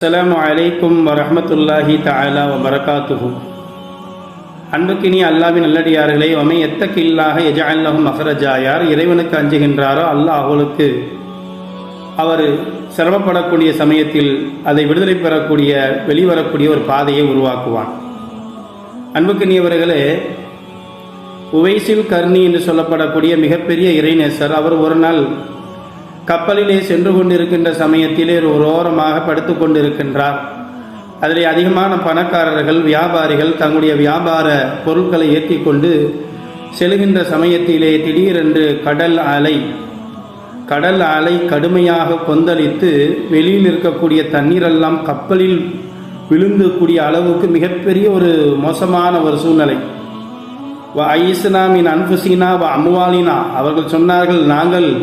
அஸ்ஸலாமு அலைக்கும் வரஹ்மத்துல்லாஹி தஆலா வபரகாத்துஹு. அன்புக்கினி அல்லாஹ்வின் நல்லடியார்களே, வமை எத்தகில்லாஹ யஜஅல் லஹு மக்ரஜா. யார் இறைவனுக்கு அஞ்சுகின்றாரோ அல்லாஹ் அவர்களுக்கு அவர் சிரமப்படக்கூடிய சமயத்தில் அதை விடுதலை பெறக்கூடிய வெளிவரக்கூடிய ஒரு பாதையை உருவாக்குவான். அன்புக்கினியவர்களே, உவைசில் கர்ணி என்று சொல்லப்படக்கூடிய மிகப்பெரிய இறைநேசர், அவர் ஒரு நாள் கப்பலிலே சென்று கொண்டிருக்கின்ற சமயத்திலே ஒரு ஓரமாக படுத்து கொண்டிருக்கின்றார். அதில் அதிகமான பணக்காரர்கள், வியாபாரிகள் தங்களுடைய வியாபார பொருட்களை ஏற்றி கொண்டு செல்கின்ற சமயத்திலே திடீரென்று கடல் அலை கடுமையாக கொந்தளித்து வெளியில் இருக்கக்கூடிய தண்ணீரெல்லாம் கப்பலில் விழுந்து கூடிய அளவுக்கு மிகப்பெரிய ஒரு மோசமான ஒரு சூழ்நிலை. ஐஸ்னாமின் அன்புசீனா அம்வாலினா, அவர்கள் சொன்னார்கள்,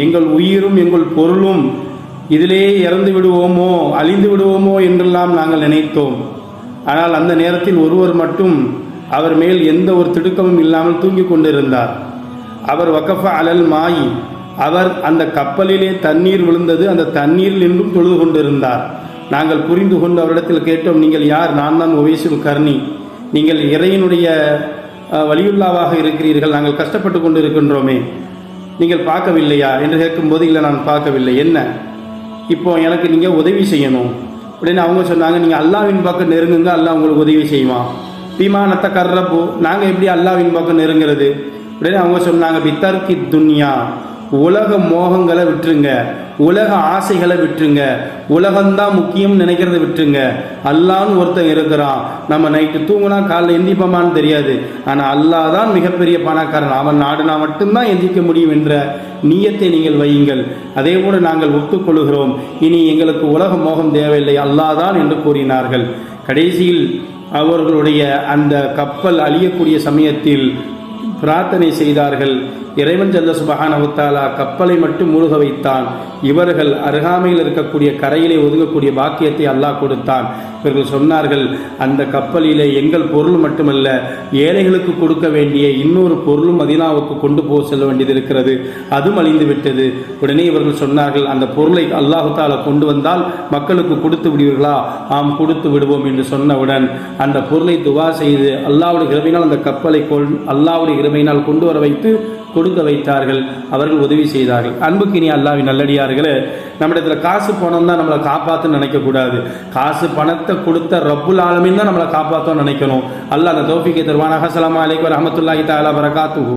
எங்கள் உயிரும் எங்கள் பொருளும் இதிலே இறந்து விடுவோமோ அழிந்து விடுவோமோ என்றெல்லாம் நாங்கள் நினைத்தோம். ஆனால் அந்த நேரத்தில் ஒருவர் மட்டும் அவர் மேல் எந்த ஒரு திடுக்கமும் இல்லாமல் தூங்கி கொண்டிருந்தார். அவர் வகஃப அலல் மாயி, அவர் அந்த கப்பலிலே தண்ணீர் விழுந்தது, அந்த தண்ணீரில் நின்றும் தொழுது கொண்டிருந்தார். நாங்கள் புரிந்து கொண்டு அவரிடத்தில் கேட்டோம், நீங்கள் யார்? நான் தான் உவைசுல் கர்ணி. நீங்கள் இறையினுடைய வலியுல்லாவாக இருக்கிறீர்கள், நாங்கள் கஷ்டப்பட்டு கொண்டு இருக்கின்றோமே, நீங்கள் பார்க்கவில்லையா என்று கேட்கும்போது, இல்லை நான் பார்க்கவில்லை. என்ன இப்போ எனக்கு நீங்கள் உதவி செய்யணும் அப்படின்னு அவங்க சொன்னாங்க. நீங்கள் அல்லாஹ்வின் பக்கம் நெருங்குங்க, அல்லாஹ் உங்களுக்கு உதவி செய்வான். விமானத்தை கர்றப்போ நாங்கள் எப்படி அல்லாஹ்வின் பக்கம் நெருங்கிறது அப்படின்னு அவங்க சொன்னாங்க. பித்தர்கி துன்யா, உலக மோகங்களை விட்டுருங்க, உலக ஆசைகளை விட்டுருங்க, உலகம்தான் முக்கியம் நினைக்கிறத விட்டுருங்க. அல்லான்னு ஒருத்தன் இருக்கிறான், நம்ம நைட்டு தூங்கினா காலைல எந்திப்போமான்னு தெரியாது, ஆனால் அல்லாஹ் தான் மிகப்பெரிய பணக்காரன், அவன் நாடுனா மட்டும்தான் எந்திக்க முடியும் என்ற நியத்தை நீங்கள் வையுங்கள். அதே போல நாங்கள் ஒத்துக்கொள்கிறோம், இனி எங்களுக்கு உலக மோகம் தேவையில்லை, அல்லாஹ் தான் என்று கூறினார்கள். கடைசியில் அவர்களுடைய அந்த கப்பல் அழியக்கூடிய சமயத்தில் பிரார்த்தனை செய்தார்கள். இறைவன் ஜல்ல சுப்ஹானஹு வ தஆலா கப்பலை மட்டும் மூழ்க வைத்தான், இவர்கள் அருகாமையில் இருக்கக்கூடிய கரையிலே ஒதுங்கக்கூடிய பாக்கியத்தை அல்லாஹ் கொடுத்தான். இவர்கள் சொன்னார்கள், அந்த கப்பலிலே எங்கள் பொருள் மட்டுமல்ல, ஏழைகளுக்கு கொடுக்க வேண்டிய இன்னொரு பொருளும் மதீனாவுக்கு கொண்டு போக செல்ல வேண்டியது இருக்கிறது, அதுவும் அழிந்து விட்டது. உடனே இவர்கள் சொன்னார்கள், அந்த பொருளை அல்லாஹு தஆலா கொண்டு வந்தால் மக்களுக்கு கொடுத்து விடுவீர்களா? ஆம், கொடுத்து விடுவோம் என்று சொன்னவுடன் அந்த பொருளை துவா செய்து அல்லாஹ்வுடைய கிருபையினால் அந்த கப்பலை அல்லாஹ்வுடைய கிருபையினால் கொண்டு வர வைத்து கொடுக்க வைத்தார்கள். அவர்கள் உதவி செய்தார்கள். அன்புக்கினி அல்லாஹ்வின் நல்லடியார்களே, நம்மிடத்தில் காசு பணம் தான் நம்மளை காப்பாற்றுன்னு நினைக்கக்கூடாது. காசு பணத்தை கொடுத்த ரப்புல் ஆலமீன் தான் நம்மளை காப்பாற்றணும்னு நினைக்கணும். அல்லாஹ் அந்த தௌஃபீக்கை தருவானாக. அஸ்ஸலாமு அலைக்கும் வரஹ்மத்துல்லாஹி தஆலா வபரகாத்துஹு.